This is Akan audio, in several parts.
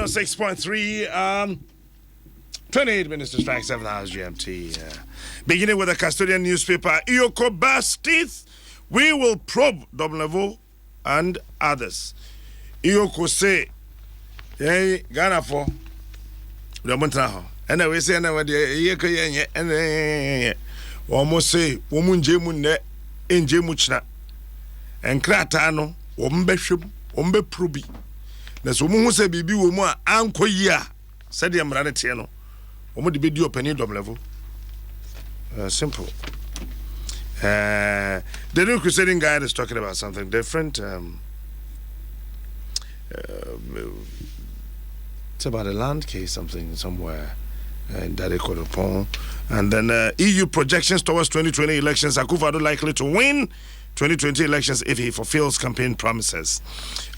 106.3, 28 minutes to strike 7 hours GMT. Beginning with the custodian newspaper, Iyoko Bastith, we will probe Domlevo and others. Iyoko say, hey, Ghana for the Montaho. And we say, and almost say, woman Jemun ne in Jemuchna and Kratano, Wombeshum, Ombe Prubi. There's woman who say, Bibi, woman, Uncle Ya, said the Amranetiano. Woman, the video penny double level. Simple. The new crusading guide is talking about something different. It's about a land case, something somewhere in Dade-Kodopon. And then EU projections towards 2020 elections. Akufo-Addo likely to win 2020 elections if he fulfills campaign promises.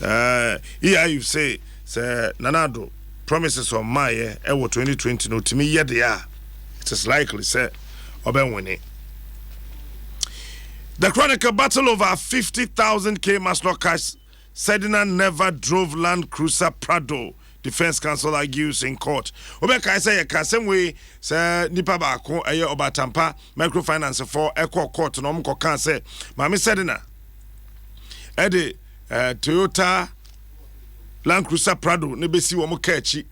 You say Nanado promises on my ewo 2020 no to me yet they are. It is likely say Oben winning. The Chronicle battle over 50,000 must not cash. Sedina never drove Land Cruiser Prado. Defense Counsel argues in court. Obeka say a same way say nipa baako eye Obatampa microfinance for echo court no mko kan say Mami Sedina ede Toyota Land Cruiser Prado ne besi wo mo kachi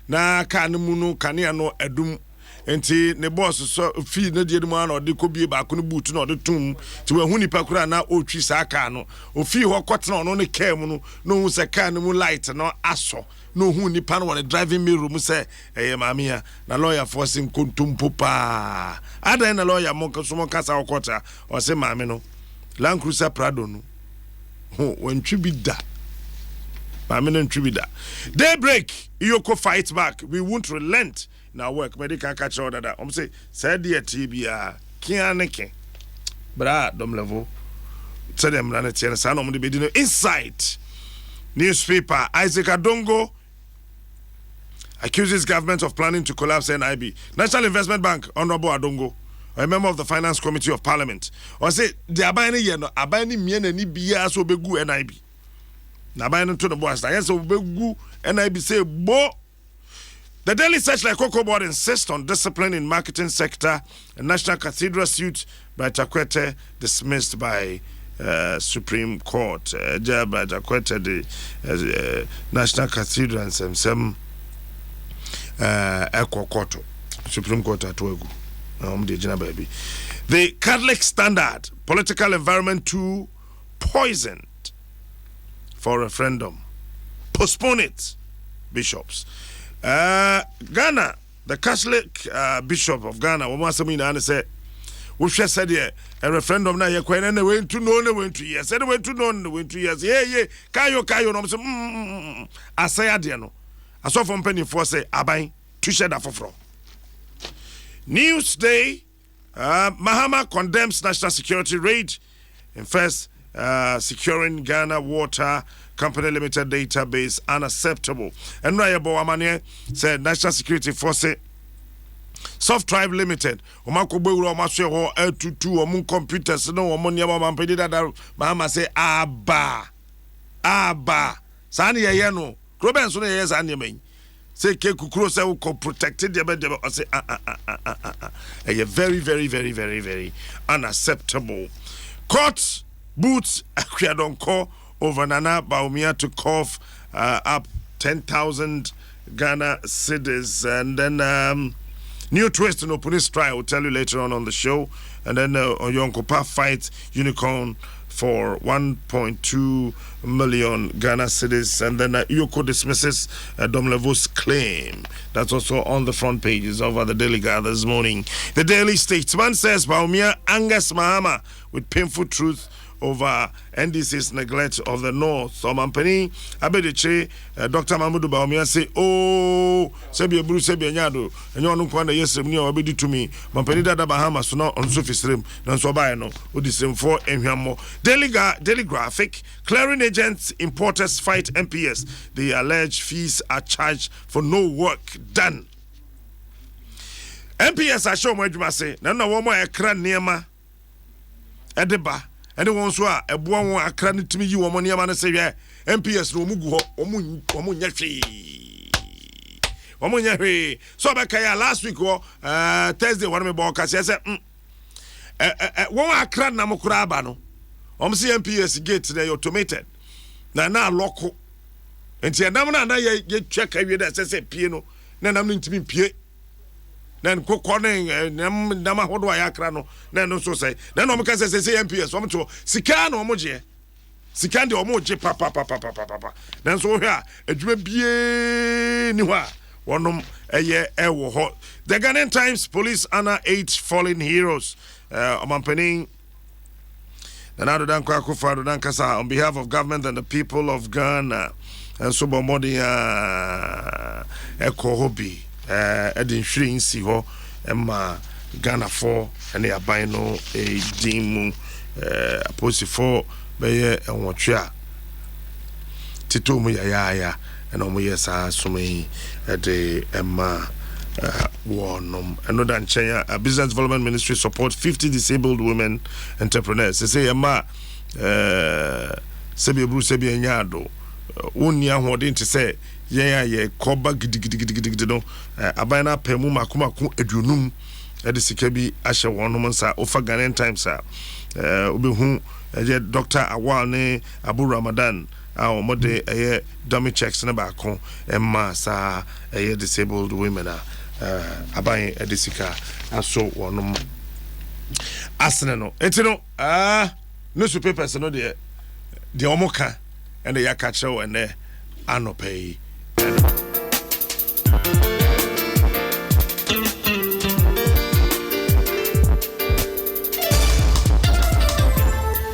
na ka ne mu no kanea no adum enti ne boss so fi ne die mu na ode kobie baako no boot na ode tum ti we hu nipa kura na otwi sa ka no ofi ho kotena no ne ka mu no hu se ka ne mu light no aso no hu nipa no won driving mirror mu say mamia na lawyer force him kontumpo pa adan na lawyer mo so mo kasa okota o say mame no Land Cruiser Prado no ho wantwi bi da mame no ntwi bi da. Daybreak Iyoko fights back, we won't relent now work medical catch order that say said the TBA kianeke bra dom level said them run it san on the bedino inside newspaper. Isaac Adongo accuses government of planning to collapse NIB. National Investment Bank, Honorable Adongo, a member of the Finance Committee of Parliament, or say the abani yeno abani miene ni biya so begu NIB na abani to the boss yes so begu NIB say bo. The Daily Searchlight Cocoa Board insists on discipline in marketing sector. A National Cathedral suit by Chakwete dismissed by Supreme Court. By Chakwete, the National Cathedral and some Echo Court, Supreme Court at Wegu. The Catholic Standard, political environment too poisoned for referendum. Postpone it, bishops. Ghana, the Catholic Bishop of Ghana, Omasamina, said, we should say a referendum now. You're quite anyway to know the way 2 years. Anyway to know the way 2 years. Yeah. Kayo. No, I say Adiano. I saw from Penny for say Abai to shed that for. Newsday, Mahama condemns national security raid in first securing Ghana Water Company Limited database unacceptable. And Rayabo Amane said National Security Force Soft Tribe Limited Omako Beuro Mashe ho L22 omun computers no omon yama mampedi da Mahama say aba sani ye no Kroben so ye sani men say ke kukuro say we protected the be or say very unacceptable. Court boots Akwiadonko over Nana Bawumia to cough up 10,000 Ghana cedis. And then new twist in Opunis trial, we'll tell you later on the show. And then Oyonkopa fights Unicorn for 1.2 million Ghana cedis. And then Iyoko dismisses Domlevo's claim. That's also on the front pages of the Daily Guide this morning. The Daily Statesman says Bawumia angers Mahama with painful truth over NDC's neglect of the North. So Mampani Abedeche, Dr. Mahmoud Bawumia say, oh, Sebia Bruce Sebia Nyado, and you don't want to yes, me or Abedi to me. Mampani Dada Bahamas, so not on surface rim, non so by no, with the same for Emhiamo. Daily Graphic, clearing agents, importers fight MPS. The alleged fees are charged for no work done. MPS are shown what you must say, no more a cran near ma Edeba. Anyone so a boy akra ne timi yi wo money man say MPS no mugu ho omu nyafi omunya hwe so be kai last week Thursday one me bo ka say won akra na mokura aba no se MPS gate na automated na loko enti enam na ye check awie da say pie no na nam no ntimi pie na kokko ne nam ahodo ayakra no na no so say na no meka say MPS to sika na omoje sika de omoje papa na so hwe a adwuma bie ni ho a wonom eye ewo ho. The Ghanaian Times police honor 8 fallen heroes omampanin Nana Dankwa Akufo-Addo Dankasa on behalf of government and the people of Ghana and so bomodi eko hobi edin hwiri nsi ho emma Ghana for ene aban no dimu aposifo beye enwotwe a tito mu ya ena omo yesa sumi de emma wonom another nchen business development ministry support 50 disabled women entrepreneurs say emma sebi bru sebi anyado wonni ahode nti say ye koba gidigidi no aban na pemu makomako aduonum de sika bi ahye wonom nsa ofa Ghanaian Times obehu Dr. Awal ne Abu Ramadan mode dummy checks na ba ko emma sa disabled women aban edisika aso wonom asene no etino newspapers no de omoka ene yakache wo ene anopai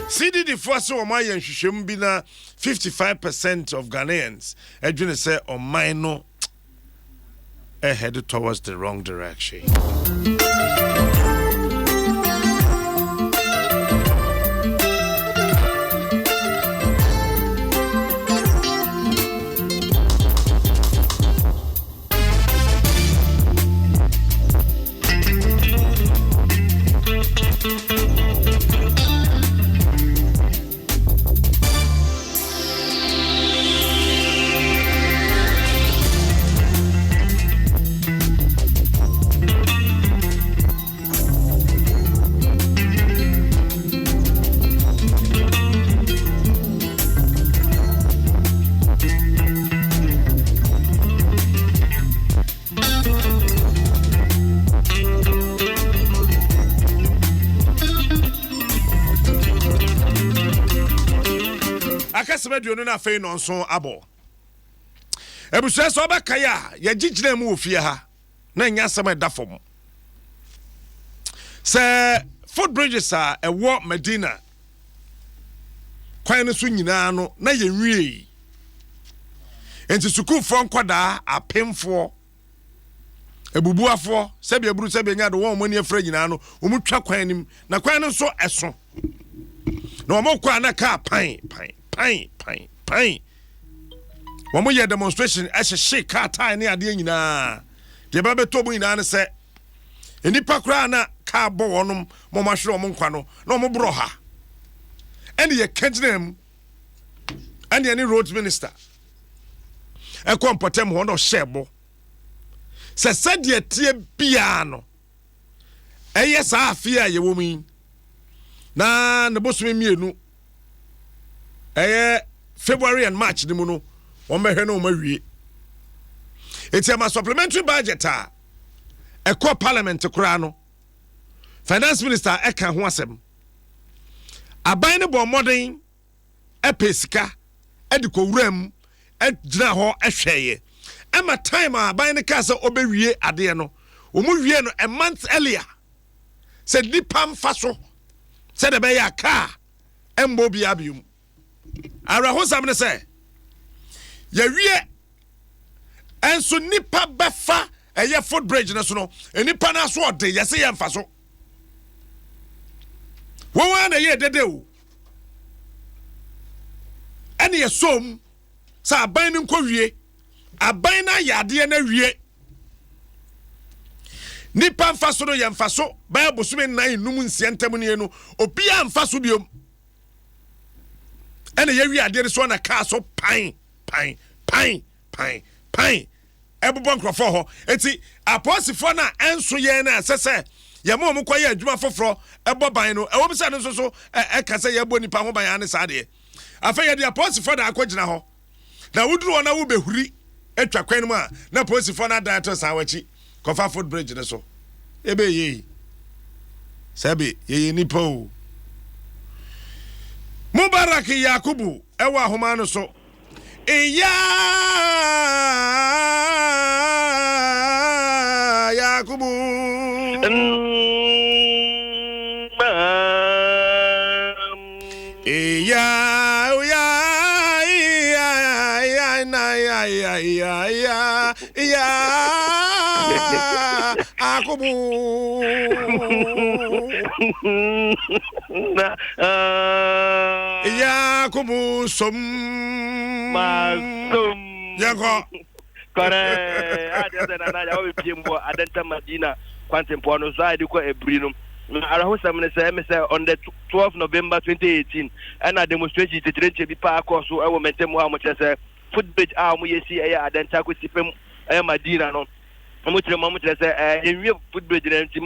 CDD force o my nhwehwem bi na 55% of Ghanaians edwene say o mine no headed towards the wrong direction. Akasebedwonu na afei no nso abo ebuso so ba kai a ye gigire mu ofie ha na nya asem edafom se footbridges a ewo Medina kwan no so nyina no na ye nwie enti sukufo nkoda apemfo ebubuafo sebi eburu sebi nya do won mani afra nyina no omutwa kwan nim na kwan no so eso na omokwa na ka pan Wamu ye demonstration she car tie ni ade nyina de ba beto mu nyina ne se enipa kra na ka bo wonom mo mahwere mo nkwa no na mo bro ha ene ye kaginem ene any road minister e kompotem ho no shebo se sadie tie bia no eye sa afia ye wo mi na ne bosome mienu February and March ni mu no won behwe no mawie eti ama supplementary budget a call parliament kura no finance minister eka ho asem aban ne bo modern pesika ediko wuram edina ho ehweye ama time aban ne ka se obewie ade no omu wie no a month earlier said nipam faso said be ya car embo bia bium ara ho sam ne say ya wie enso nipa befa eye footbridge ne so no nipa na so ode yese ye mfa so wo na ye dede o ene ye som sa aban ne nkɔ wie aban na yade na wie nipa mfa so no ye mfa so ba bosume nan num nsia ntam ne no obi a mfa so biom ene ye wie ade so na ka so pan ɛbobɔ nkrɔfo ho enti aposifo na enso yɛn na sɛsɛ yɛma ɔmo kɔyɛ adwuma foforo ɛbɔ ban no ɛwɔ bi sɛ no so ɛka sɛ yɛbɔ nipa ho ban ane saa de afɛ yɛde aposifo na akɔgyina hɔ na wuduru hɔ na wobɛhuri atwa kwan mu a na aposifo na dan to san wachi kɔfa footbridge ne so ebe yɛ sabe yɛ nipa o Mubarak Yakubu ewa ahoma no so iya Yakubu iya Yakubu Yakubu som Yanko kore adese na na ya we piembo adenta Madina kwantempo no so ade ko ebri no arahosam ne say me say on the 12th November 2018 and a demonstration tetre bi pa akọ so e wo mentemu ha mo kire footbridge a mo yesi e adenta ko sipem e Madina no mo kire say enwie footbridge na nti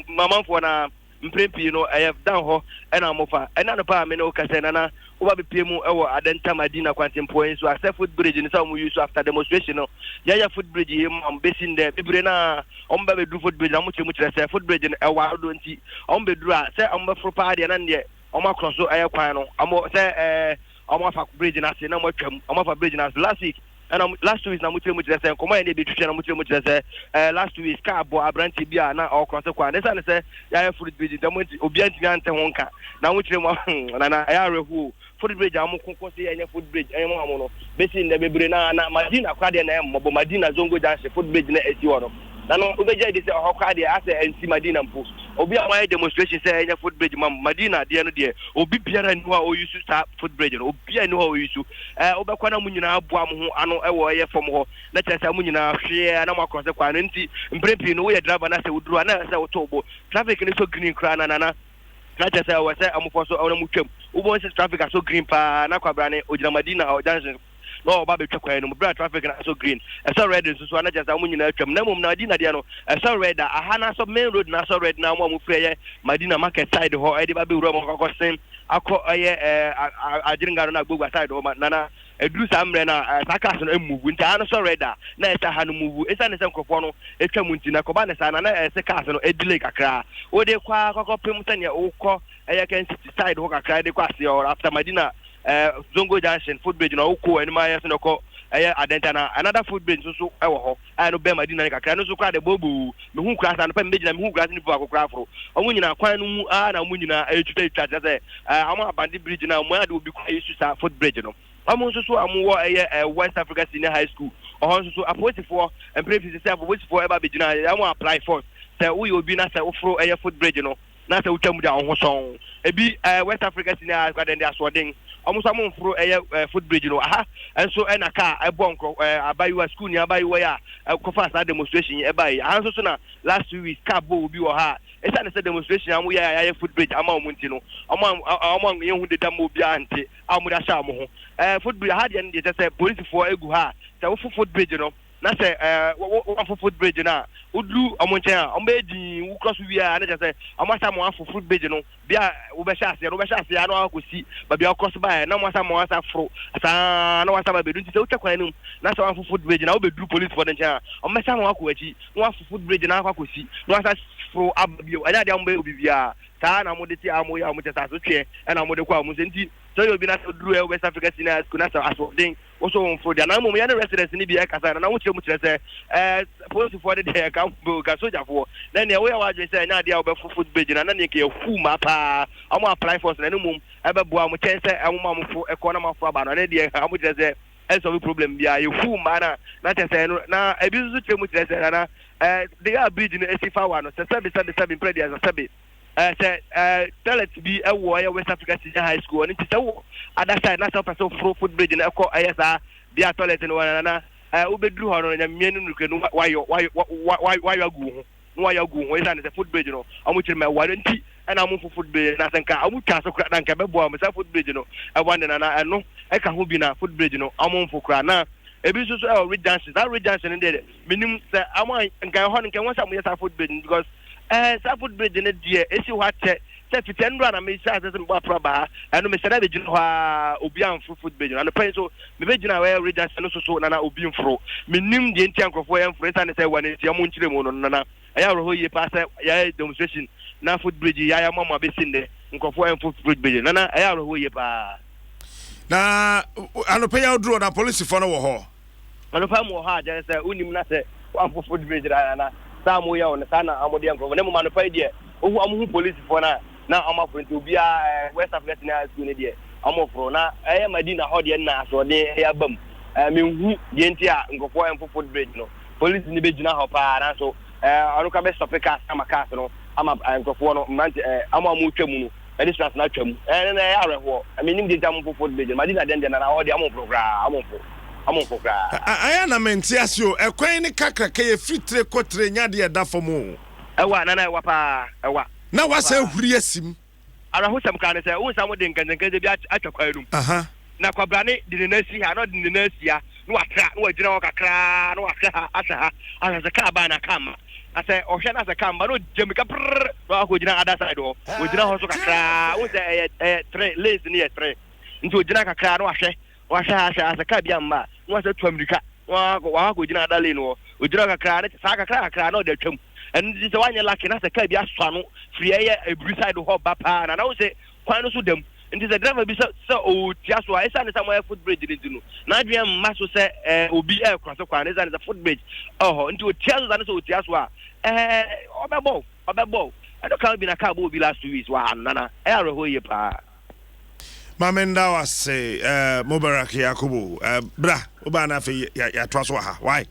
mamamfo na mprempi no I have done ho ena mofa ena no pa me no ka say nana wo ba piemu e wo adenta Madina kwantempo so accept footbridge ni say mo use after demonstration no ya footbridge him am basin there bibre na omba be do footbridge na mo kire say footbridge e wa do nti omba duru a say omba fro pa de na ne omba cross so aye kwan no omo say omba fa bridge na say na mo twam omba fa bridge na last week and last 2 weeks na mo kire say komo e be twetwe na mo kire say last 2 weeks ka abo abranti bia na o cross kwan na say ya footbridge da mo obi anti ante ho nka na mo kire mo na ya rehu footbridge am konko say enya footbridge enya mo amono besin na bebre na Madina kwade na mo Madina zongo janse footbridge na esi wono na no obeja de say ho kwade ase anti Madina mpo obi amay demonstration say enya footbridge Madina de no de obi biara ni wa o use sa footbridge no obi ani wa o use obekwa na munyina aboa mo ho ano e wo ye fom ho na kyesa munyina hwe na makose kwa no nti mprepi no wo ye driver na say uduru na say wo tobo traffic ni so green kra na na kyesa wo say amfo so awna mutwam ubo say traffic so green pa na kwabra ne ojina Madina o junction no ba be twakwan no bra traffic na so green e so red so na kyesa munyina atwam na mum na Madina de no e so red aha na so main road na so red na mo freye Madina market side ho e de ba be wura mo kokosen akọ aye ajiringaro na gbogbo side ho na eduru samre na takas no emuvu nti ano so red na esa ha no muvu esa ne se nkofo no etwam nti na koba ne sa na ese cars no edile kakra o de kwa kokopem sene ukọ aye kan city side ho kakra de kwa se after Madina Zongo Junction footbridge no ukọ enima yes no ko aye adenta na another footbridge so ewo ho aye no be Madina ne kakra no so kwa de bobu me hu kra sa no pa me gina me hu kra ni fu akokra afro omu nyina kwan no mu na omu nyina etuta se ama abandi bridge na omu ade obi kwa yesu sa footbridge no amu so amu wo West Africa Senior High School so aposifo emprefi se aposifo eba be gina amu apply for say we obi na say ofro footbridge no na say utwamu da ho son ebi West Africa Senior High School den dey asodin amu so amu ofro footbridge no aha enso na car ebonko abayiwa school ni abayiwa ya kofa sa demonstration ebai anso so na last 2 weeks car bo obi wo ha esa ne say demonstration amu ya footbridge ama omunti no amu yehu de dam obi ante amu da sha amu ho footbridge ha de ne say police for egu ha say wo footbridge no na say wo footbridge na udu amunchen a ombe di wo cross wi a na say amasa mo footbridge no bia wo be sha ase no akosi ba bia cross by na mo asa fro asa na wasa ba bedu nti say wo twakwan num na say wo footbridge na wo be du police for den chen a omesa mo akoachi no footbridge na akosi no asa fro abio ada de ombe obibia ta na mo de ti amu ya mo tesa so twe na mo de kwa mo senti so you be na so duru West Africa Senior School na so asodin also on for the na mo ya residents ni bi e kasa na wo kire mu kire say police for the ka soldier for na ne we wa dwe say na dia wo be footbridge na ne ke hu ma pa amu apply for na no mum e be boa mo chen say amu ma mo fo e ko na ma fo aba na ne dia amu kire say e so problem bia ye hu ma na te say na e bi so kire mu kire say na they are bridge no esifa wa no say 7 play as a sabi tell it to be a warrior West Africa Senior High School and it's a other side na so person footbridge na ko ayesa bia toilet no na ubedru ho no nya mienu nuke no why you agu ho no why agu ho isa na footbridge no amu chiri ma warranty and amu footbridge na senka amu twa so kra na nka bebo am sa footbridge no e wande na no e ka ho bi na footbridge no amu fo kra na ebi so so Red Johnson that Red Johnson in there minimum say amon nkan ho nkan won say mo Safford Bridge because Safford Bridge ne die esi ho ache say fiten do na me say say mo apraba eno me say na be gina ho obi amfo Foot Bridge and pen so me be gina we Red Johnson so na obi mfro minim die ntia nkofo ya mfro say say wane ntia mo nkire mo no na aya ro ho ye pa say ya demonstration na Foot Bridge ya mama be sinde nkofo ya Foot Bridge na aya ro ho ye pa na anope ya odro na police for no wo ho anope mo ha je say unim na say wa Foot Bridge na samu ya on sana amode nkofo na mo anope de ohu amu police for na amafront obi a West Africa na school ne de amofro na Madina ho de na so de ya bam menhu de ntia nkofo ya Foot Bridge no police ni be gina ho pa na so anu ka be stop car sama car no ama nkofo no mante ama mu twam no edistras na twam na ya reho nim de ntam Foot Bridge Madina den na ho de amofro kra aya na menti asio ekwan ni kakra ka ye fitre kotre nya de da fomu ewa na ewa pa ewa na wasa huri asim ara ho sam kan se wo sam de nkankan bi atwakwa rum na kwabrane de na si ha no de na si ya no atra no wagina wo kakra no atra asa asa ka ba na kama asa ohwe na asa kama no jemika prr no akogina ada side wo wagina ho so kakra wo se 3 lace ni 3 nti wagina kakra no ahwe asa ka bia mma no asa twamrika wa akogina ada le no wagina kakra ne sa kakra no de twam and this one you like na say ka bia swano free every side ho ba pa na wo se kwan no so dem nti the driver bi so o tia so esa ne Samuel Foot Bridge ni dinu na adwen mma so say obi cross kwan esa ne Foot Bridge nti o tia so na so o tia so a obebo I don't can be na car bo bi last 2 weeks wa nana ho ye pa Mamenda was say Mubarak Yakubu bra oba na fe ya to so ha why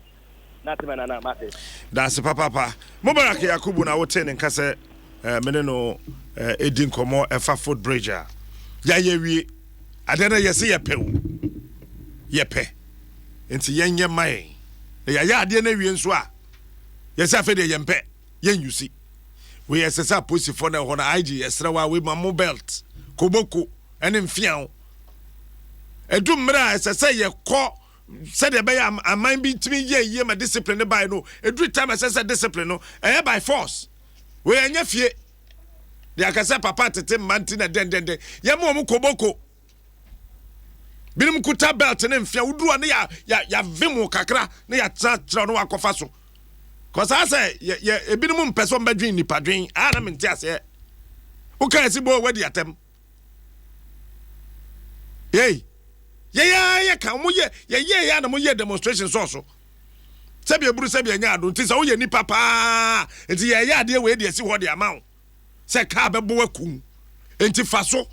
na mate that's papa Mubarak Yakubu na wote ne nka se mene no edin komo efa Foot Bridge ya yewie adena yesi yepe enti yenye mai ya ade na wie nso a yesi afa de yempe yenyusi we yesesa posifo na ho na IG yesra wa we mamu belt koboko ene mfian edum mra esesa ye ko said the bay a mind be to me ye my discipline by no every time I say discipline no by force we anya fie de akasa papa tete mantina den ye mo koboko binim kuta belt ne mfia wuduru ne ya vemu kakra ne ya tra no akofa so cause I say ye ebinim mpeso mbadwen nipadwen na mente ase u kan si bo wadi atem hey yeah ka mo ye na mo ye demonstration so sabi eburu sabi anya ado nti sa wo ye ni papa nti ye ade we de si ho de amawo se ka bebo akum nti fa so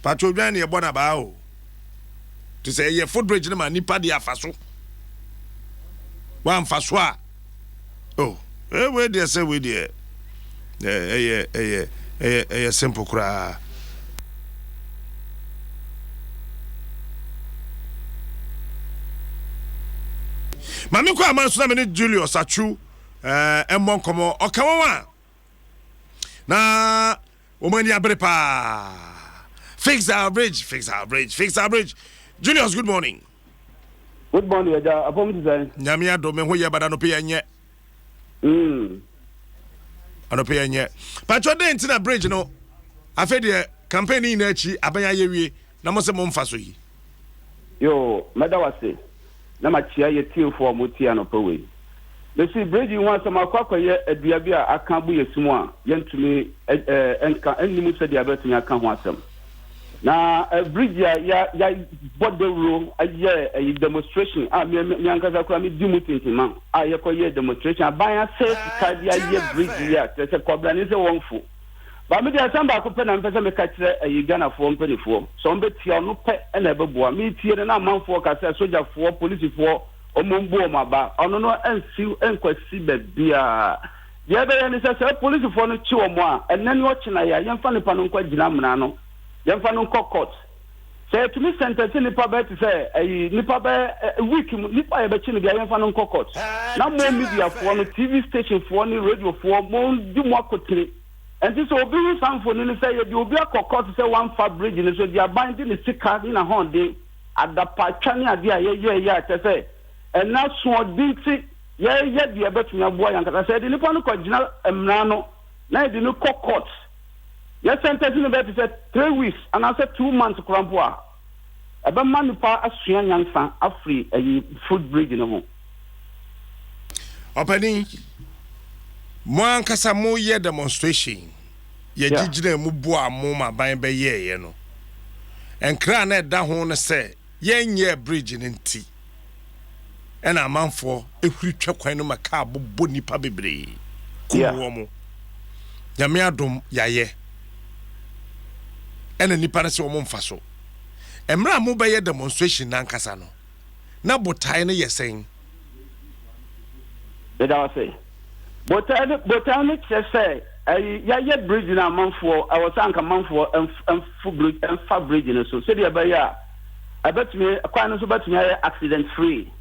patro dwan ye bona ba o to say ye Foot Bridge na ma nipa de afa so wan fa so a oh we de say we de simple kra Mami kwa amanso na me Julius Achu embon komo okawa na omani abrepa fix our bridge Julius, good morning. Good morning Aja apom design nyame ado me ho ye bada no pe yenye ano pe yenye patcho den tina bridge no afa de campaign na achi abanya yewie na mo se mo mfa so yi yo medawase na machia ye tiefo motia no pewe le si bridge wan sama kwakwaye adua bi a aka bu yesumu a yentumi enka ennimu se dia betu aka ho asem na bridge ya bodewro aye a demonstration a mi ankaza kwa mi dimu tintima a ye koye demonstration abanya se kadia ye bridge ya se kobra ni se wonfo ba me dia samba ko pe na mpese me ka kire ayi Ghana fo mpanifo so mbe tia no pe na ebeboa me tie na manfo ka se soja fo police fo omombu o maba ono no enkwasi be bia dia be ni se police fo no chi o mo a enani o chi na ya yemfa ne pa no kwa gina mna no yemfa no court se to me sentence ni pa be say ayi ni pa be week ni pa ye be chi ni bia yemfa no court na mo media fo no TV station fo ni radio fo mo di mo akotire. And this will be some for you say you be a court say one fab bridge in so they are binding the sick card in a horn day adapatwa ne ade a ye te say ena so odinti ye de betumi aboa yankasa say de nipa no kogina emra no na de no court ye sentence no be say 3 weeks and I say 2 months krampo a ebe man nipa asua nyansa afri ayi food bridge no ho opani mo ankasa mo ye demonstration ye gigire mu boa mo ma ban be ye no enkra na da ho no say ye nye bridge nti ena amanfo ehuri twakwan no maka abobbo nipa bebre kuwo mo nyame adom yaye ena nipa na se wo mfa so emra mo be ye demonstration na ankasa no na botai no yesen did I say botai say ya bridge na manfo I was anka manfo and fa bridge no so dey be ya abetumi kwan no so betumi accident free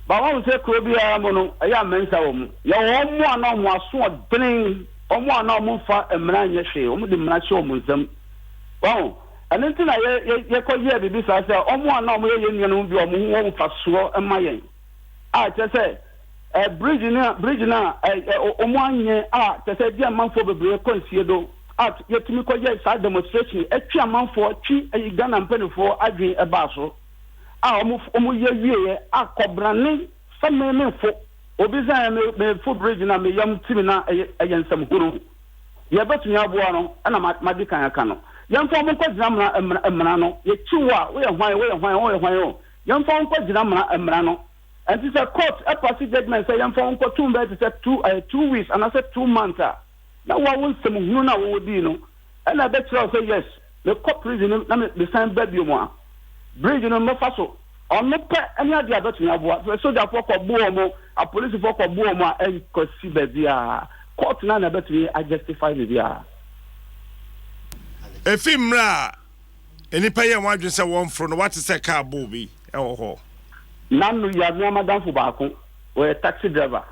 but one say ko bia mo no ya mensa wo mu ya wo mo ana mo aso odren o mo ana mo fa emra nye hwe o mo de mra hwe o mo nsam wow anenti na ye ko ye bibi sa say o mo ana mo ye nnuano bi o mo wo fa so emayen a che say bridge na o mo anye a che say dia manfo bebre konsie do at yetumi ko ye sa demonstration etwa manfo twi Ghana mpanifo adwen eba so a omo ye wie akobrane famemefo obi zan me food bridge na me yam timi na eyensam huru ye betumi aboa no na madi kan aka no yemfo mo ko gyina mra no ye chiwa we hwan o yemfo ko gyina mra no and this a court a pass judgment say yemfo ko tumbe to say 2 weeks and I said 2 months na wa won sem hunu na wo di no and I bet you say yes the court prison na me sign baby mo a bridge no mo fa so on no pe any ade abetumi aboa so da for ko buo mo a police for ko buo mo a ko si baby a court na betumi a justify the dia efimra enipa ye wadwen se won fro no what is a car bobi e wo ho nanu ya no madam fu baako we taxi driver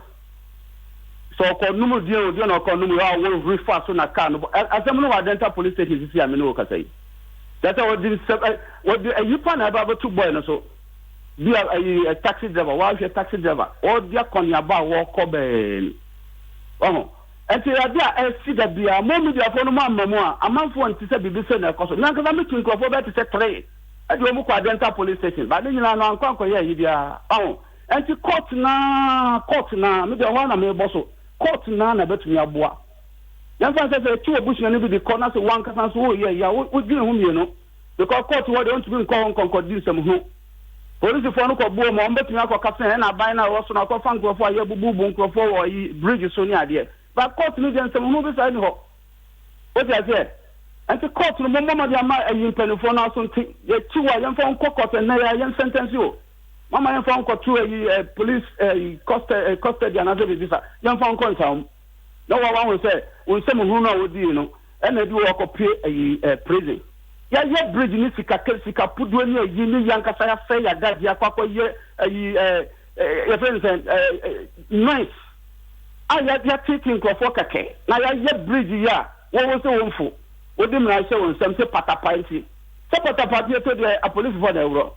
so ko numu dio no ko numu ya wo refer so na car no asem no wa dental police station sisi amene wo kasai that what the yipa na ba to boy no so be a taxi driver wa a taxi driver or dia konya ba wo ko be oh enti ya dia see that bia mo media for no mamu a amanfo anti se bibi se na ekoso na nkaza metu nkofo be te se 3 adi omu kwa dental police station ba de nyina no ankwanko ye yi bia oh enti court na me de ho na me boso court na betumi aboa yan fa se tu obusu na bi de corner so wan kasa so ye ya wo dwene hu mie no because court wo de want to be nko di sem hu police for no ko buo mo betumi akokasa na ban na wo so na ko fa nkofo aye bubu nkofo wo yi bridge so ni ade but court ni dem sem hu be sa ni ho o ti ase anti court no mama dia ma ayin penifo na so nti ye tiwa yan fa nko court na ya yan sentence o mama yan fa nko tu police custody na be visa yan fa nko nsam no wa we say won sem hu na wo di no e na di wo ko pay prison ya ye bridge ni sika pudu ni ayi ni yan kasa ya fe ya gadi akwa ye ye friend nice ya taking for kake na ya ye bridge ya wo so wonfo odi mra se won sem se patapa nti se patapa bi to de a police for the euro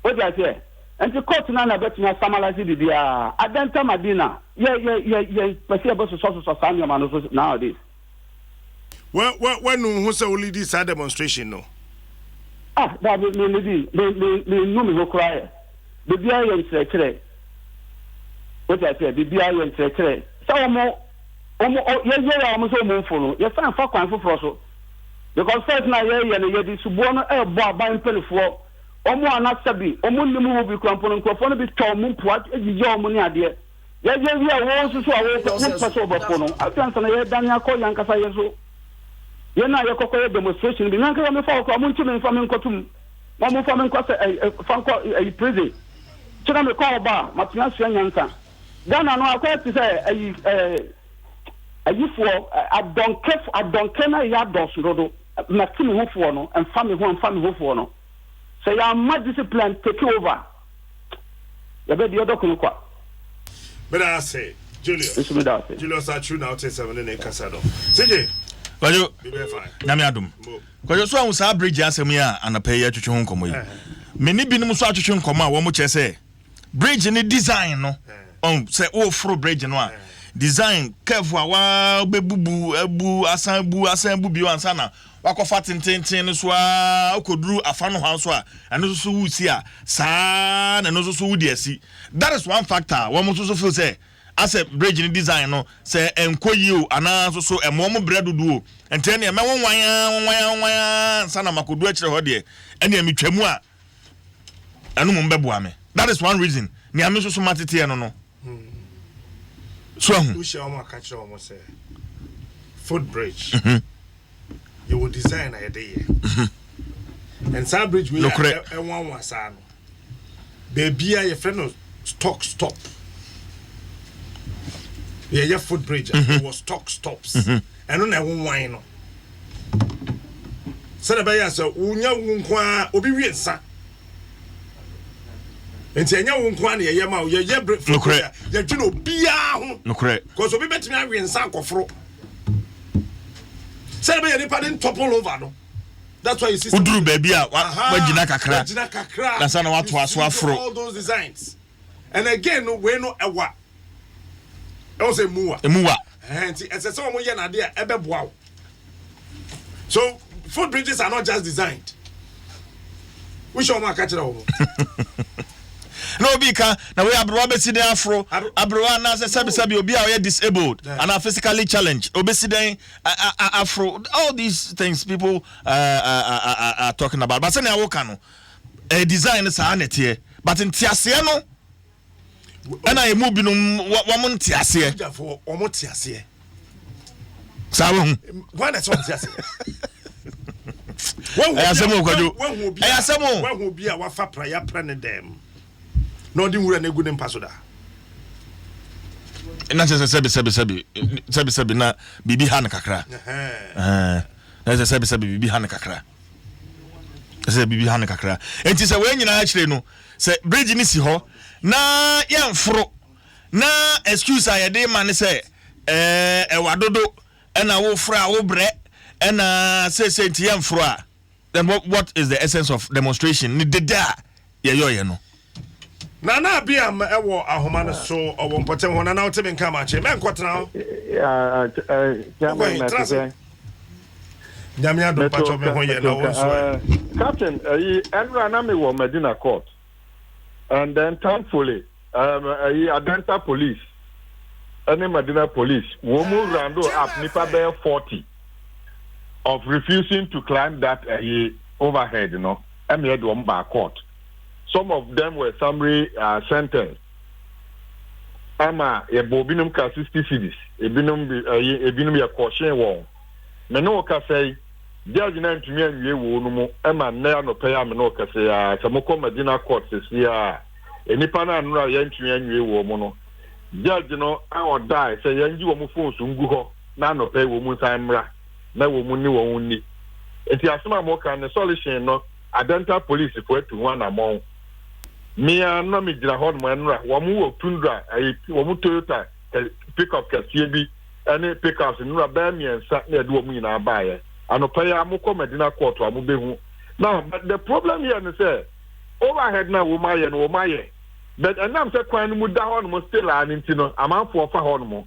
o dia se anti court na betuna samalazi bibia adenta madina ye pese ebo so sanya ma no so nowadays when who say only this demonstration no that me no me go cry bibia ye nsekere o dia se bibia ye nsekere so mo ye ya mo so mo mfolo ye san fa kwan foforo so because first na ye di subo no e bo aban pelifo omo anasabi omo nimu bi krampo no nkofo no bi to mo mpoa ejije omo ni ade ye wi a wo so awo ko so bofo no atansa na ye dan yakọ yankasa ye so ye na ye kokọ ye demonstration bi nanka me fa ko mo ntimi fa me nkotum mo fa me nkose fa nko prison chira me ko ba matua so nyansa Ghana no akwa ti say ayifo adonke na ya dosrodo na timi hofo no emfa me hofo no say ya ma discipline take over ya be di odokun kwa but I say Julius Achu now take 7 in Casado CJ kwajo nyame adom kwajo so an sa bridge asem ya anapɛ ya twetwe ho nkomo yi many binom so atwetwe nkoma wo mo che say bridge ni design no on say o fro bridge no a design careful wa bebubu ebu asan bu bi wansa na wakofa tententen so a okoduru afa no han so a eno so wusi a saa na eno so wudi asi. That is one factor wo mo so feel say as a bridge ni design no say enkoyi o ana so emo mo bredudu o enten ne me won sana makodu akire ho de ene mi twamu a eno mo mbeboa me. That is one reason ni ame so matete no. So who shall ma catch almost say footbridge. You will design a day. And some bridge we are one was an baby a friend of stop. Yeah, your footbridge it was stops. And on a wine. Sanabaya so unya wunkwa obi wiensa. Enti anya wunkwa na ye ma ye footbridge. Ye dwino bia ho. No correct. Because obi betimi awiensa akofro. Sanabaya ni pardon topple over no. That's why you see Udru baby a wagina kakra. That's na watu aso afro. All those designs. And again we no ewa. I say muwa. Enti ese se omo ye na de ebeboa. So footbridges are not just designed. Which one catch it all? No bika na we abrowa be siden afro abrowa na say sabi obi a disabled and are physically challenged obesiden afro all these things people are talking about but say na wo kan no design is anete but ntiase no na emu bi no wo mo ntiase for omo tiase sawo why na so ntiase ayasemo kwado ayasemo when who be a wafa prayer plan dem no di wura na egu ne mpaso da na sebi na bibi han kakra na sebi bibi han kakra bibi han kakra enti se we nyina a kire no se bridge ni si ho na yemforo na excuse a yede ma ne se ewadodo na wo fra wo bre na say enti yemforo a then what is the essence of demonstration ni deda ye no na bia ma ewo ahoma no so owo mpotem ho na wote me nka che me nkotena Chairman Nathan Damia do pacho me ho ye na wo so Captain Enra na me wo Medina Court and then thankfully Adenta Police and Medina Police wo mu rando up nipa be 40 of refusing to climb that overhead and me do on back court. Some of them were summary sentenced. Ama ebobinum ka 60 cities. Ebinum ya caution won. Me no ka say judge na ntumi anwie wo no mu ema na no pay am no ka say samoko Medina court say ya enipa na anura ya ntumi anwie wo mu no. Judge no an die say yanji wo mu phone so ngu ho na no pay wo mu san mra na wo mu ni wo ni. Enti asema mo ka ne solution no Adenta Police for to one among me no me gira hon mo enra wo mu wo tundra wo mu Toyota pickup kase bi ene pickups nura ba miensa na de wo mu nyina baaye anopa ya mo Medina court wa mo behu now but the problem here is say overhead na wo maye but anam say kwan mu da hon mo still an ntino amanfo fa hon mo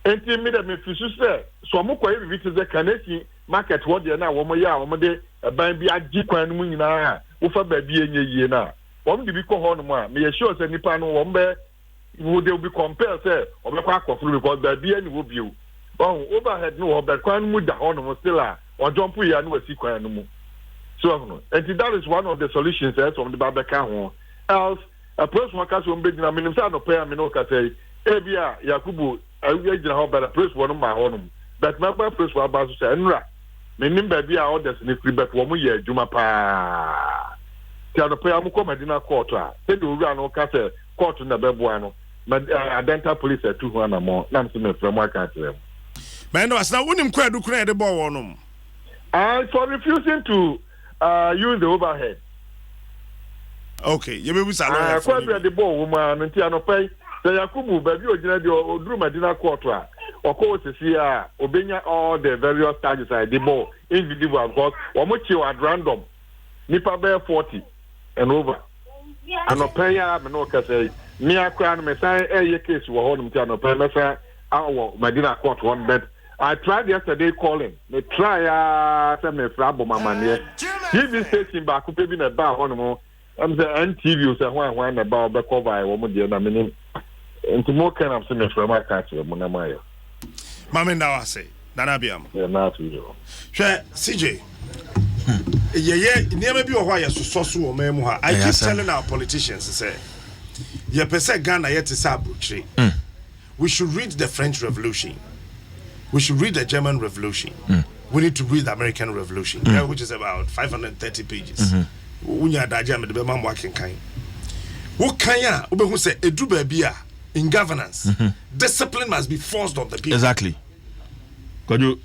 enti me de me fisu say so mo kwa bi te ze kanesi market wo de na wo mo ya wo mo de ban bi agi kwan mu nyina wo fa ba bi enye yie na wọ́n di bi kọ́ hɔ nom a me yɛ sure sɛ nipa no wɔn bɛ wo de bi compare sɛ ɔbɛkɔ akɔforo because baabi ɛni wo bio overhead no wɔ bɛ kwan mu da hɔ nom still a ɔjɔmpo yɛ ano wasi kwan no mu so nti that is one of the solutions ɛsɛ wɔn de ba bɛka ho else a place wɔn kasa wɔn bɛ gyina menim sɛ anɔpɛ a me no kasa yi ebi a Yakubu awia gyina hɔ bɛrɛ place wɔn ma hɔ nom but mɛbɛ place wɔn aba so sɛ nnura menim baabi a ɔdɛs ne firi but wɔn yɛ adwuma paa. Tiano pay amuko Medina court a se de owura no ka se court na beboa no Adenta Police at 200 more na me me from aka atrem man no asna wonim kwa du kuna de bo wonom for refusing to use the overhead. Okay, you be salary for the bo woman Tiano pay se Yakubu baby ogina de oduru Medina court a oko sisi a obenya all the various charges I the bo individual because omo chi at random nipa be 40 and over. And no pay ya me no ka say me akwa no me say e case wo ho no me no pay me say our Medina court one bed. I tried yesterday calling. Me try say me fra bo mama ne. TV station ba ko pe bi na ba ho no mo. I'm say NTV say when na ba be cover wo mo de na me into more kind of me from my country mo na my. Mama na wa say Nana Biam. Yeah, na to you. Hwe CJ. Never be a wire so memoir. I keep telling our politicians to say, "Ye pese Ghana yet is abutri. We should read the French Revolution. We should read the German Revolution. We need to read the American Revolution, which is about 530 pages. Unya daja me de mam working kind. What can ya? Ube who say edu babia in governance? Discipline must be forced on the people. Exactly. Could you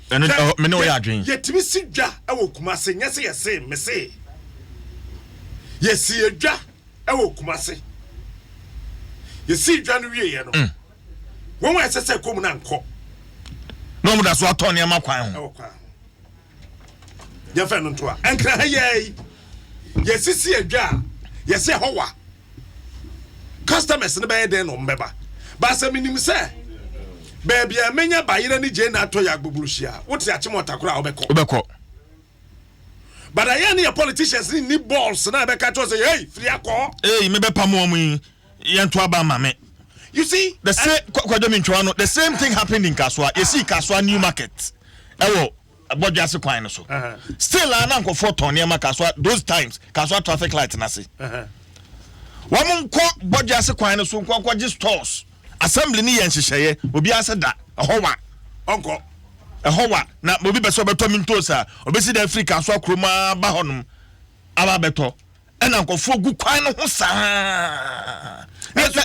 me know your dream? Yet me see ja I will kumase yes me say. Yes see ja I will kumase. You see January no. When we say come na nko. No mo da so atọ ne ma kwan ho. Ya fa no to a. Enkra ye. Yes see ja. Yes say howa. Customers ne be den no mbeba. Ba say minim say baby amenya bayira ni je na to ya gbugburuhia wote achimota kura obeko but I any politicians ni balls na be ka to say hey free akọ me be pam omu yen to aba mame you see the same kwajo mi ntwa no the same thing happened in Kaswa you see Kaswa new market ewo abodjase kwan no so still ana nkofo ton ne ma Kaswa those times Kaswa traffic light na se wa mo nko bodjase kwan no so nko ji stores assembly ni yen hyehyeye obi aseda ahowa onko ahowa na obi beso beto mintosa obesi da Africa so akroma ba honum aba beto ena nkofo gu kwan no ho saa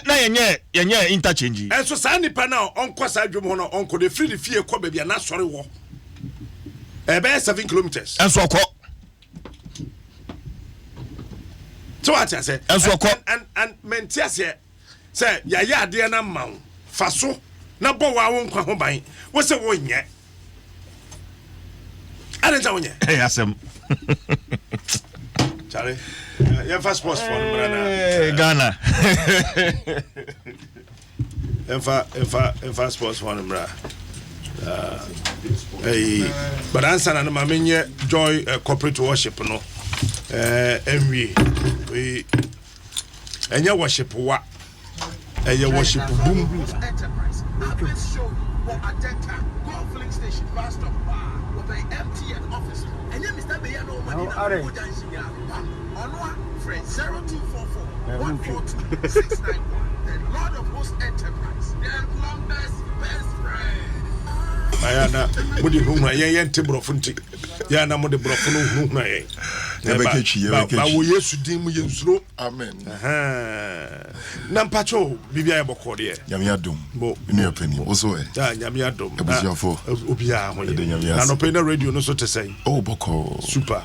na yenye interchange enso saa nipa na onko saa dwom ho no onko de free fie ko ba bia na sori wo ebe 7 kilometers enso ko so what I say enso ko and mentiase say ya ade na mawo faso na bo wa won kwa ho ban wo se wo nye adenja wo nye asem Charlie ya fast sports for brana Ghana fast sports for bra but answer na ma menye joy corporate worship no enwi we enya worship wa enya worship boom Fred 0244 142 691. The Lord of Hosts Enterprise, the Columbus best friend. Ayana mudi huma ye nte brofunti ya na mudi brofunu huma ye ba wo Yesu din mu yensuro amen na mpacho bibia ye bokode ye nyame adom ni opani oso e ya nyame adom ebusiafo obia ho ye na no pena radio no so tesai boko super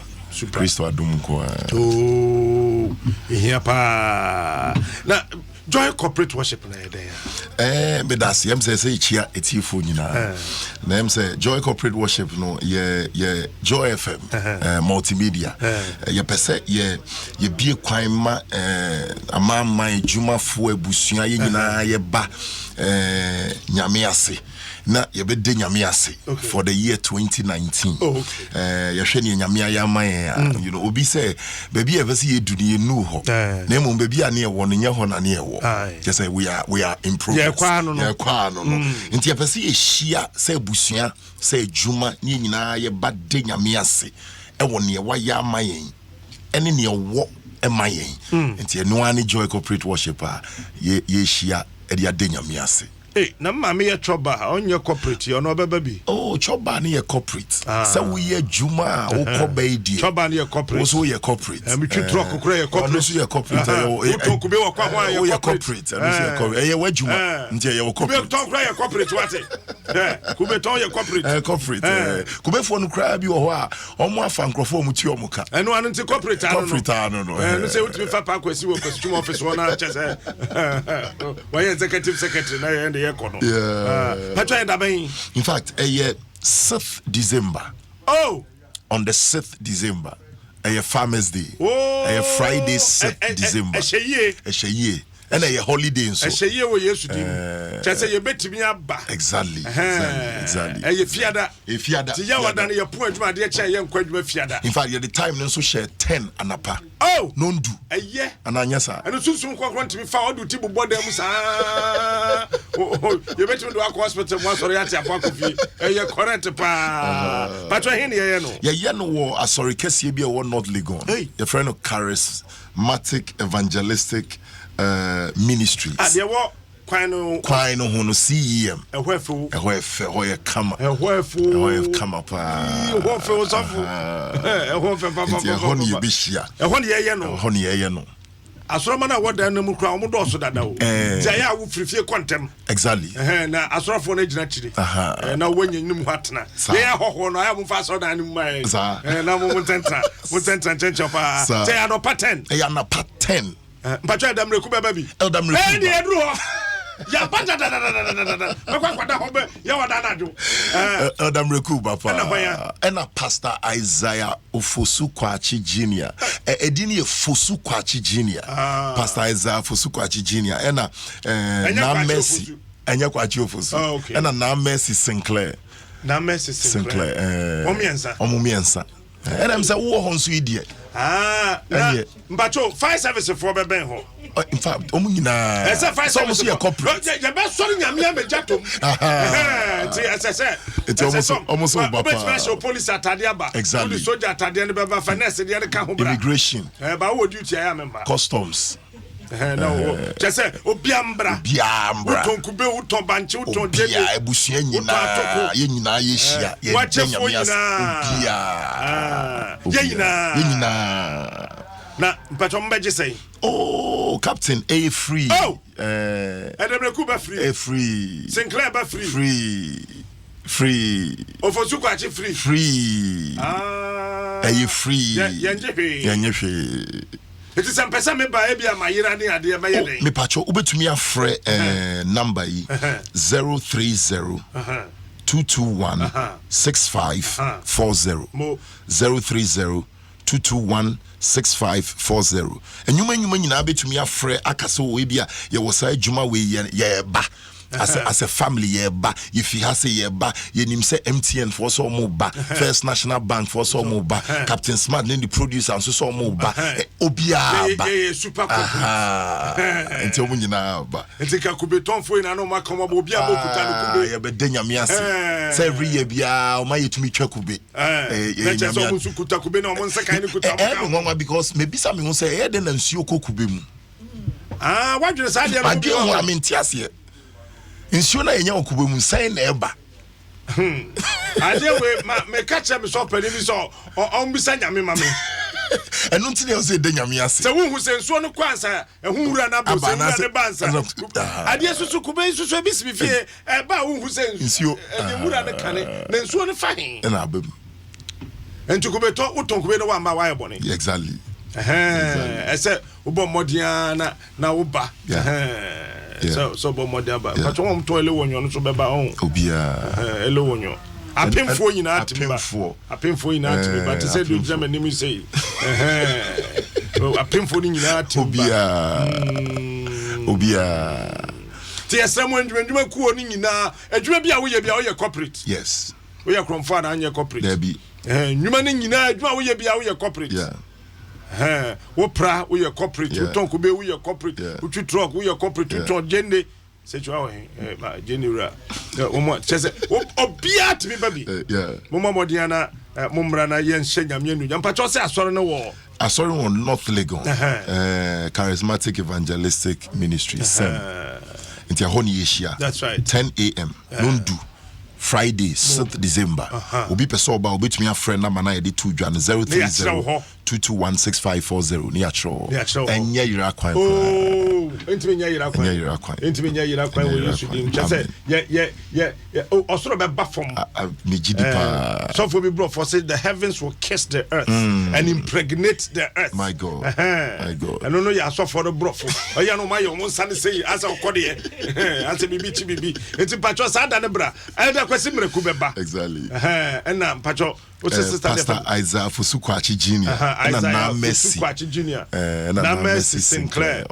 Christo adom ko here pa na joy corporate worship na there be das yem say chia etifo nyina na yem say joy corporate worship no ye Joy FM multimedia ye pese ye bie kwan ma amama ejumafo abusua ye nyina ye ba nyame ase na yebede nyame ase for the year 2019 ye hwe ne nyame ayaman you know obi say baby ever see edu ne nu ho na mo baby ane ye wo no nye ho na ne ye wo just say we are in progress ye kwa no nti yepese ye hia say abusua say adwuma ne nyina ye ba de nyame ase e wo ne wa ya amayen ene ne wo e mayen nti eno ane joy corporate worship ye hia e de ade nyame ase na mama ye choba onye corporate ono beba bi choba ne ye corporate say we ye juma wo koba idi choba ne ye corporate so ye corporate mi twi truck kura ye corporate so ye corporate to kube wa kwa ye corporate ye wa juma nti ye wo corporate kube to kura ye corporate wate kube to ye corporate corporate kube fo no kura bi wo ho a omo afa nkrofo mu ti omo ka eno anu nti corporate ano no no say we fa pa kwesi wo kwesi office wona chese why executive secretary na ye kono in fact 6th December on the 6th December a Farmers Day. Oh, a Friday 6th December. A sheye. And a holiday so. A sheye wo yesterday. Just say you bet me aba. Exactly. A fiada. A fiada. Ti ya wadan your point ma de che ye nkwadwuma fiada. In fact, the time nso share 10 anapa. Oh, no ndu. Eye. Ananya sa. Eno sunsun kwakwan timi fa odu ti bo dem sa. You bet me do akwa hospital mo sorry ati afa kofi. Eye correct pa. Patwa hin ye no. Ye no wo asori kese bi e wo North Legon. Your friend of Charismatic Evangelistic Ministries. There were quite no CEM. A wherefore, come. A wherefore, come up. A wherefore, a honey bishia. A honey, no. As Romana, what the number crown would also that now. Jaya would prefer quantum. Exactly. Now, as rough on age naturally. And now when you knew what now. They are home, I am faster than my. And now, Mutant change of say, I know pattern. I am a pattern. But I am Rekuba baby. Eldam Rekuba. Ya pata da. Makwada hobe ya wadana jo. Eldam Rekuba pa. Ena Pastor Isaiah Ofosu Kwachi Junior. Edini Fosu Kwachi Junior. Pastor Isaiah Fosu Kwachi Junior. Ena na Mercy. Enya Kwachi Ofosu. Ena na Mercy Sinclair. Na Mercy Sinclair. Omumiensa. Ena mse wo honsu idie. Mbacho fire service for beben ho. In fact, omunyina. Esa fire service for corporate. Ya be sorry nyamia me jatom. Ti essa. It's almost but special police atade aba. Exactly. Police soldier atade ne beba finance de ka ho bra. Immigration. Ba wo duty ya member. Customs. No, just say obiambra. Utonkube utombanche utonjebe. Ya ebusuya nyina. Ye nyina ye hia. Ye nyamia. Ye nyina. Na mpacho mbeje say. Oh, Captain A free. Oh. Edemre Kuba free. A free. Sinclair ba free. Free. Ofosu Kwachi free. Free. A free. Yenyefe. It is some person me ba e bia mayira ni ade ma yeden. Me pacho ubetumi afre number yi 030 221 6540 030 221 6540. Enyuma nyina betumi afre akase wo bia ye wo sa adwuma we ye ba. As a family ye ba, if he has a ye ba, ye nim say MTN for so mo ba, First National Bank for so mo ba, Captain Smart then the producer and so mo ba, obia ba, super cool. Until when you na ba. Enti ka kubeton fo ina no ma koma obia bokuta no kube. Ye be denya miase. Say every year bia o ma yetumi twa kube. Ye so mo sukuta kube na mo nsa kan ni kuta mo. Because maybe some won say e den na nsuo kokube mu. What you say there? I don't want me tiase. Nsuo na yenya okube mu sai na eba. Ade we me catch me so pani bi so on bi sa nyame ma me. Enu ntine o se de nyame ase. Se wo hu se nsuo no kwansa ehu wura na bo se na ne bansa. Ade susu kube susu bi sibi fie e ba wo hu se nsuo e wura ne kane na nsuo no fa hin. Na abam. Entu kube to uton kube no wa ma wa ebone. Exactly. Ese ubo modia na wo ba. So bo modia ba. But won to ele wonyo no so be ba on. Obia. Ele wonyo. Apemfo nyina atimi ba. Apemfo nyina atimi ba. Te say do jam nim say. Apemfo nyina atimi ba. Obia. Ti esem ndwuma kuo ni nyina adwuma bia wo ye corporate. Yes. Wo ye kromfa na anye corporate. There be. Ndwuma ni nyina adwuma wo ye corporate. Yeah. Wo pra wo ye corporate, wo ton ko be wo ye corporate, wo twi truck wo ye corporate, wo ton jende se twa wo ma jende ra. Wo mo chese obia timi babi. Mo mo modiana mo mra na ye nhye nyame anu. Nyampa cho se asore no wo. Asore on North Legon. Charismatic Evangelistic Ministry SEM. Inti ahoni yeshia. That's right. 10 a.m. Nondu. Friday 6th December. Obi pese oba obetumi afre na mana ye de tu dwan 030 221 6540 ni atro. Enye yira kwan. ntimi nya yira kwan ntimi nya yira kwan wo Yesu dim chese ye osoro be ba fom me gidi pa so for be bro for say the heavens will kiss the earth and impregnate the earth. My God. I don't know ya so for the bro for oya no my own son say as a kode as bibi enti patcho sa da ne bra e da kwesi mreku beba exactly na patcho o sister Pastor Isaiah Fusukwachi Junior na Messi Fusukwachi Junior na Messi Sinclair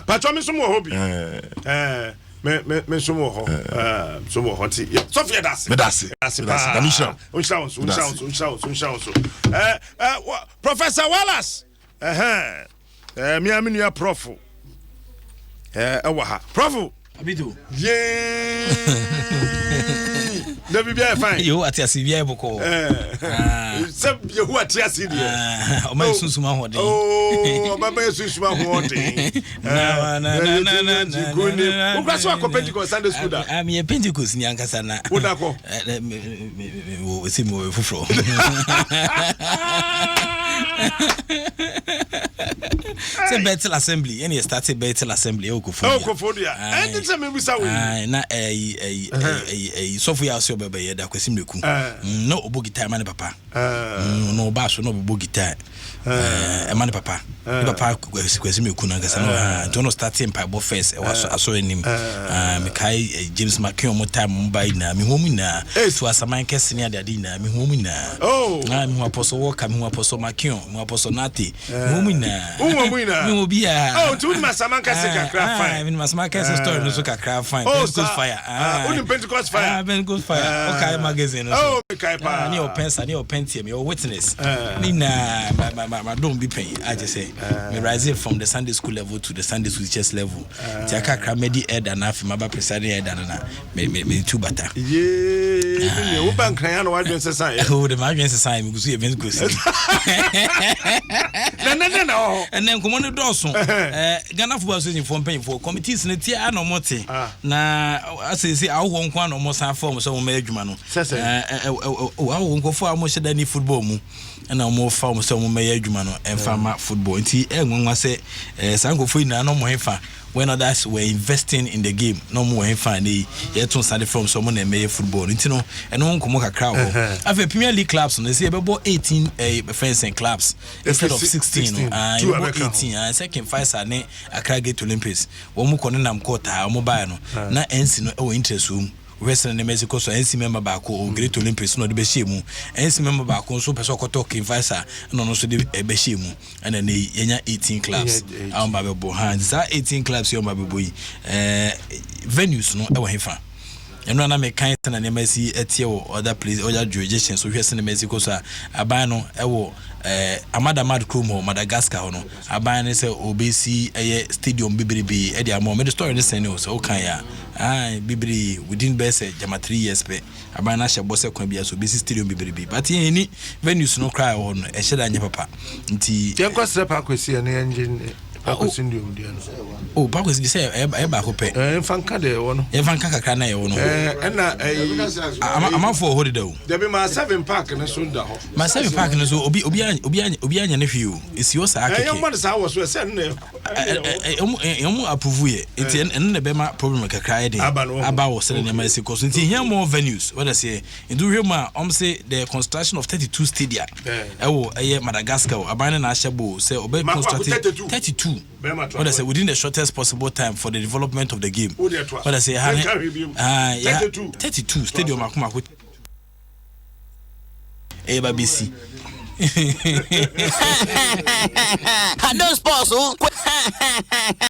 patcho me so mo hobi me so mo ho so mo ho ti Sophia Dasi Damisha unshao Professor Wallace me aminu prof ewa ha prof Abido. Yeah. Never be fine. You at your CVI boko. Some you who at your CVI. Oh, my susuma hode. Oh, my susuma hode. Na. Who grass walk Pentecost Sunday school da? I'm a Pentecost nyankasa na. Who da ko? We see mo fufro. Say Bethel Assembly, any started Bethel Assembly Okofodia. And it's a maybe so. Na software also bebe da kwesi mreku. No obogi time man papa. No baso no obogi time. Man papa. Papa kwesi mreku na ngasa no. To no starting pa bo first e was aso enim. Me kai James Makion mo time mo bai na me homu na. To asaman kese ne ade na me homu na. Oh. Na me ho apostle work me ho apostle Makion, me apostle Nati. Homu na. Me obia. Oh, to masaman kese kakra fine. Me masaman kese story no so kakra fine. Pentecost fire. Pentecost fire. Pentecost fire. Okay, magazine. Oh, okay, pa. Ni opensa, ni opentium, your witness. Ni na my don't be paying. I just say me rise from the Sunday school level to the Sunday school church level. Tiaka kramedi ed and afi maba presiding ed and na me two bata. Yeah. Wo ban kran ya no wadwen sesa. Oh, the magazine sesa me gusu event go see. No. And then come on the doorson. Ghana Football Association for paying for committees na tia no mote. Na asese awo nkwa no mo san form so mo ma adwuma no. Awo nkwa for mo sheda ni football mu. Na mo fa mo so mo ma adwuma no emfa ma football. Nti enwanwa se sankofo ina no mo hefa when others were investing in the game. No mo hefa na yet to start from so mo na me football. Nti no eno nkomo kakra ho. Afa Premier League clubs no say e be 18 fencing clubs instead of 16. 18 second fighter ne Accra Gate Olympics wo mu kono nam quarter wo ba no na NC no e interest wo western ne Mexico so NC member ba ko Great Olympics no de be hye NC member ba ko so person ko talking fighter no so de be hye mu and ne yenya 18 clubs am ba be bo hands za 18 clubs yo ba be boy venues no e wo hefa eno na me kan na ne masi etie wo other place other jurisdictions so hwese ne Mexico so aban no e wo Amadamad Krumo Madagascar hono aban ne se obesi stadium bibiribi e dia mo me the story ne sene so o kan ya bibiri within best jama 3 years pe aban na hye bose kwa bia so obesi stadium bibiribi but any venues no cry hono e hye da nye papa nti yenkwa srep akwesi ne engine akosindium dia no oh pa kwesi say e ba ko pe fanka de wono fanka kakra na ye wono na amafo holiday o there be my 7 park na so da ho my 7 park na so obi anya ne hwiu isi o sa akeke yam man sa wo so se ne emu approve ye enti en ne be ma problem kakra ye de aba wo se ne ma isi cost enti here more venues what I say ndu hwe ma say the construction of 32 stadia ewo Madagascar aban na ahye say obe construct 32 what I say within the shortest possible time for the development of the game. What I say 32 stadium akumako BC. I don't suppose